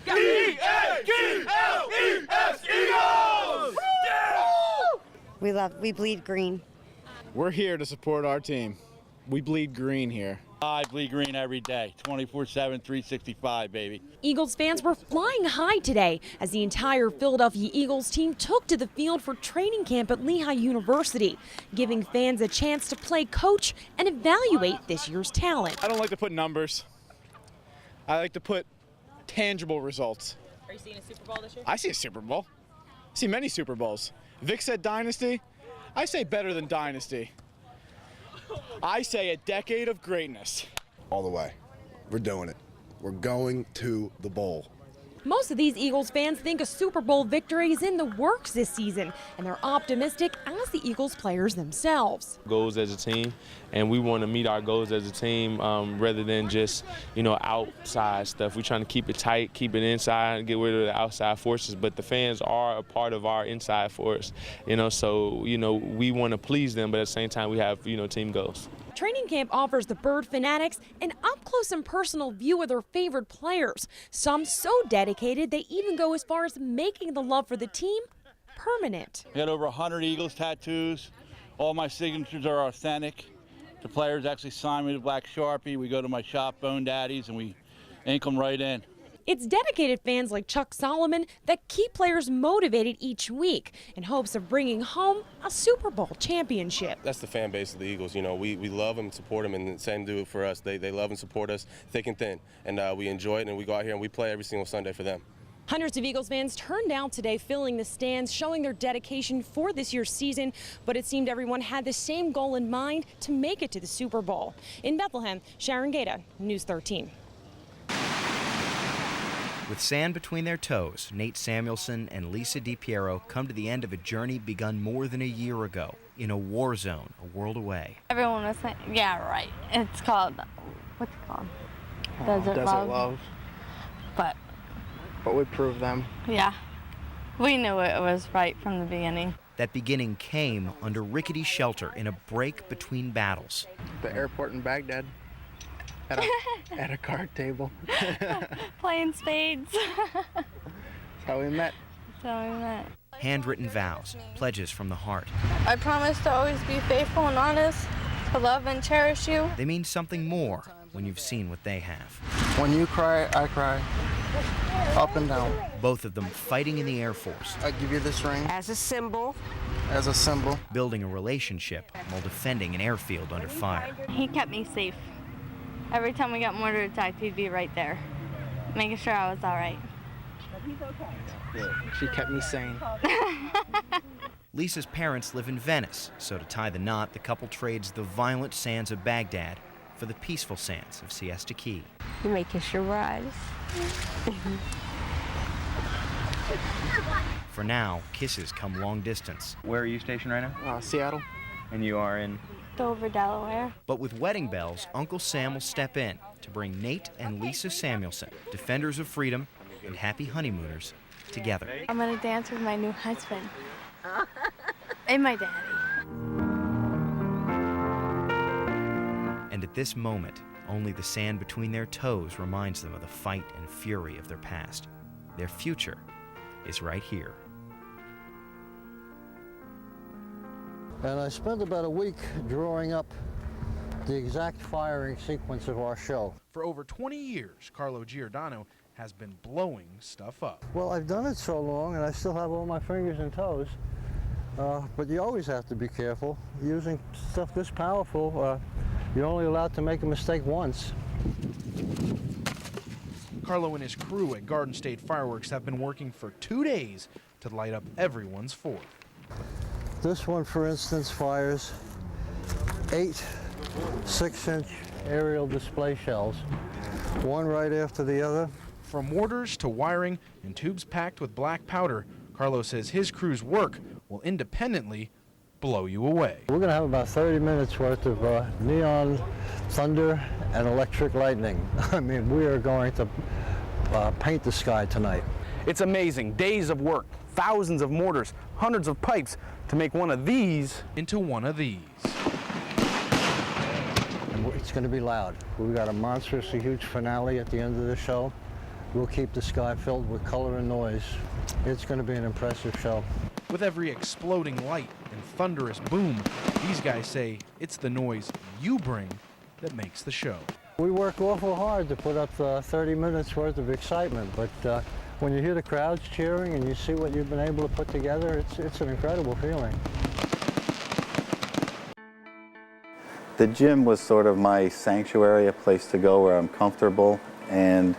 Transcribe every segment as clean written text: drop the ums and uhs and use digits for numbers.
E-A-G-L-E-S, Eagles! We bleed green. We're here to support our team. We bleed green here. I bleed green every day, 24/7, 365, baby. Eagles fans were flying high today as the entire Philadelphia Eagles team took to the field for training camp at Lehigh University, giving fans a chance to play coach and evaluate this year's talent. I don't like to put numbers. I like to put tangible results. Are you seeing a Super Bowl this year? I see a Super Bowl. I see many Super Bowls. Vic said dynasty. I say better than dynasty. I say a decade of greatness. All the way. We're doing it. We're going to the bowl. Most of these Eagles fans think a Super Bowl victory is in the works this season, and they're optimistic as the Eagles players themselves. Goals as a team, and we want to meet our goals as a team rather than just, outside stuff. We're trying to keep it tight, keep it inside, and get rid of the outside forces. But the fans are a part of our inside force, so we want to please them, but at the same time we have team goals. Training camp offers the Bird fanatics an up-close and personal view of their favorite players. Some so dedicated they even go as far as making the love for the team permanent. I got over 100 Eagles tattoos. All my signatures are authentic. The players actually sign me the black Sharpie. We go to my shop, Bone Daddies, and we ink them right in. It's dedicated fans like Chuck Solomon that keep players motivated each week in hopes of bringing home a Super Bowl championship. That's the fan base of the Eagles. We love them, support them, and the same do it for us. They love and support us thick and thin, and we enjoy it, and we go out here and we play every single Sunday for them. Hundreds of Eagles fans turned out today, filling the stands, showing their dedication for this year's season, but it seemed everyone had the same goal in mind, to make it to the Super Bowl. In Bethlehem, Sharon Gaeta, News 13. With sand between their toes, Nate Samuelson and Lisa DiPiero come to the end of a journey begun more than a year ago in a war zone a world away. Everyone was saying, yeah, right. It's called, what's it called? Desert Love. But we proved them. Yeah, we knew it was right from the beginning. That beginning came under rickety shelter in a break between battles. The airport in Baghdad. At a card table. Playing spades. That's how we met. Handwritten vows, pledges from the heart. I promise to always be faithful and honest, to love and cherish you. They mean something more when you've seen what they have. When you cry, I cry. Up and down. Both of them fighting in the Air Force. I give you this ring. As a symbol. As a symbol. Building a relationship while defending an airfield under fire. He kept me safe. Every time we got mortar attacked, he'd be right there, making sure I was all right. But he's okay. Yeah, she kept me sane. Lisa's parents live in Venice, so to tie the knot, the couple trades the violent sands of Baghdad for the peaceful sands of Siesta Key. You may kiss your rise. For now, kisses come long distance. Where are you stationed right now? Seattle. And you are in? Dover, Delaware. But with wedding bells, Uncle Sam will step in to bring Nate and Lisa Samuelson, defenders of freedom and happy honeymooners, together. I'm gonna dance with my new husband and my daddy. And at this moment, only the sand between their toes reminds them of the fight and fury of their past. Their future is right here. And I spent about a week drawing up the exact firing sequence of our show. For over 20 years, Carlo Giordano has been blowing stuff up. Well, I've done it so long and I still have all my fingers and toes, but you always have to be careful. Using stuff this powerful, you're only allowed to make a mistake once. Carlo and his crew at Garden State Fireworks have been working for 2 days to light up everyone's 4th. This one, for instance, fires 8 6-inch aerial display shells, one right after the other. From mortars to wiring and tubes packed with black powder, Carlo says his crew's work will independently blow you away. We're going to have about 30 minutes worth of neon thunder and electric lightning. I mean, we are going to paint the sky tonight. It's amazing. Days of work, thousands of mortars, hundreds of pipes to make one of these into one of these. And it's going to be loud. We've got a monstrously huge finale at the end of the show. we'll keep the sky filled with color and noise. It's going to be an impressive show. With every exploding light and thunderous boom, these guys say it's the noise you bring that makes the show. We work awful hard to put up 30 minutes worth of excitement, but when you hear the crowds cheering and you see what you've been able to put together, it's an incredible feeling. The gym was sort of my sanctuary, a place to go where I'm comfortable, and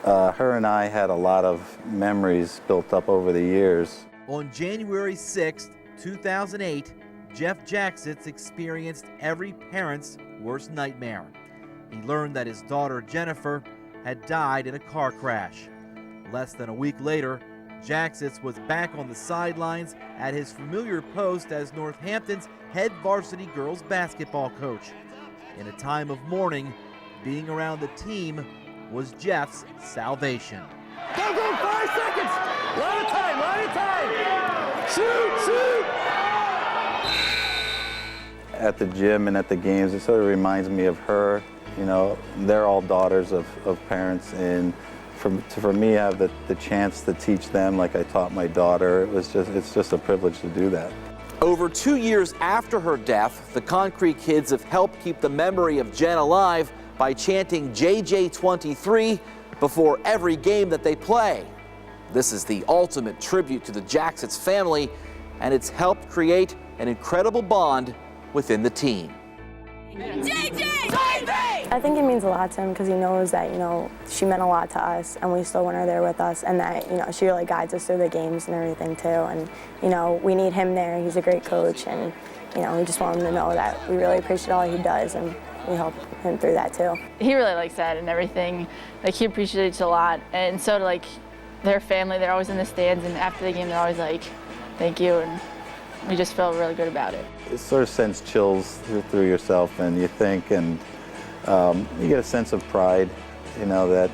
her and I had a lot of memories built up over the years. On January 6, 2008, Jeff Jacksitz experienced every parent's worst nightmare. He learned that his daughter Jennifer had died in a car crash. Less than a week later, Jacksitz was back on the sidelines at his familiar post as Northampton's head varsity girls basketball coach. In a time of mourning, being around the team was Jeff's salvation. Go, 5 seconds! Line of time! Shoot! At the gym and at the games, it sort of reminds me of her. You know, they're all daughters of parents, and for me to have the chance to teach them like I taught my daughter, it's just a privilege to do that. Over 2 years after her death, the Concrete Kids have helped keep the memory of Jen alive by chanting JJ23 before every game that they play. This is the ultimate tribute to the Jacksitz family, and it's helped create an incredible bond within the team. I think it means a lot to him because he knows that, she meant a lot to us and we still want her there with us, and that, she really guides us through the games and everything too. And, we need him there. He's a great coach, and, we just want him to know that we really appreciate all he does, and we help him through that too. He really likes that and everything. He appreciates it a lot. And so do, their family. They're always in the stands, and after the game, they're always like, thank you. And we just feel really good about it. It sort of sends chills through yourself, and you think, and you get a sense of pride, that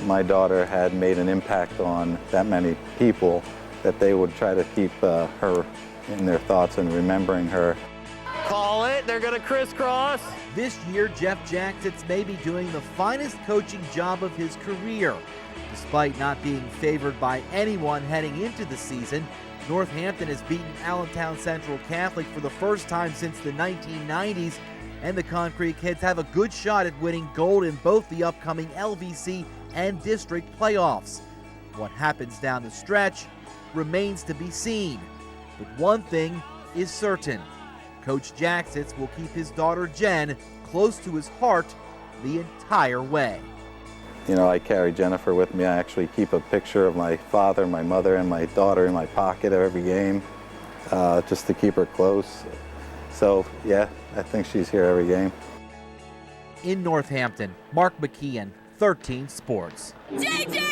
my daughter had made an impact on that many people, that they would try to keep her in their thoughts and remembering her. Call it, they're gonna crisscross. This year, Jeff Jacksitz may be doing the finest coaching job of his career. Despite not being favored by anyone heading into the season, Northampton has beaten Allentown Central Catholic for the first time since the 1990s, and the Concrete Kids have a good shot at winning gold in both the upcoming LVC and district playoffs. What happens down the stretch remains to be seen, but one thing is certain. Coach Jacksitz will keep his daughter Jen close to his heart the entire way. I carry Jennifer with me. I actually keep a picture of my father, my mother, and my daughter in my pocket at every game, just to keep her close. So, yeah, I think she's here every game. In Northampton, Mark McKeon, 13 Sports. JJ!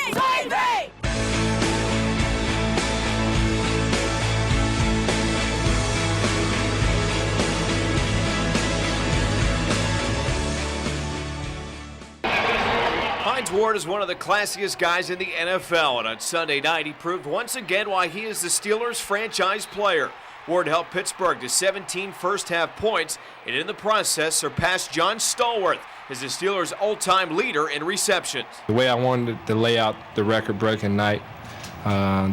Hines Ward is one of the classiest guys in the NFL, and on Sunday night he proved once again why he is the Steelers' franchise player. Ward helped Pittsburgh to 17 first-half points, and in the process surpassed John Stallworth as the Steelers' all-time leader in receptions. The way I wanted to lay out the record-breaking night,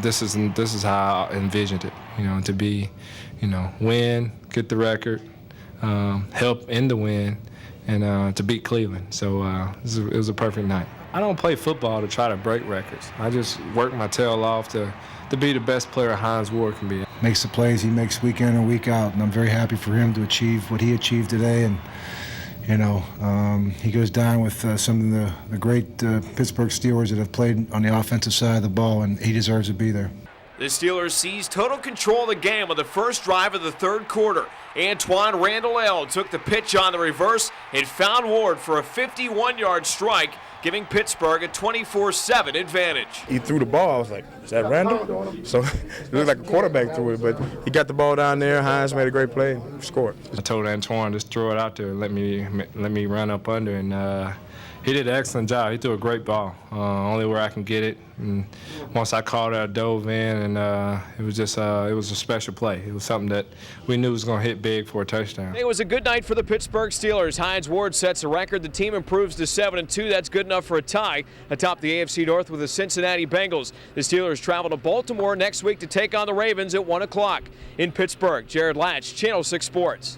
this is how I envisioned it. To be, win, get the record, help in the win, and to beat Cleveland. So it was a perfect night. I don't play football to try to break records. I just work my tail off to be the best player Hines Ward can be. Makes the plays he makes week in and week out, and I'm very happy for him to achieve what he achieved today. And he goes down with some of the great Pittsburgh Steelers that have played on the offensive side of the ball, and he deserves to be there. The Steelers seized total control of the game on the first drive of the third quarter. Antoine Randall took the pitch on the reverse and found Ward for a 51-yard strike, giving Pittsburgh a 24-7 advantage. He threw the ball. I was like, is that Randall? So it looked like a quarterback threw it, but he got the ball down there. Hines made a great play and scored. I told Antoine, just throw it out there and let me run up under, and He did an excellent job. He threw a great ball, only where I can get it. And once I caught it, I dove in, and it was just it was a special play. It was something that we knew was going to hit big for a touchdown. It was a good night for the Pittsburgh Steelers. Hines Ward sets a record. The team improves to 7-2. That's good enough for a tie atop the AFC North with the Cincinnati Bengals. The Steelers travel to Baltimore next week to take on the Ravens at 1 o'clock. In Pittsburgh, Jared Latch, Channel 6 Sports.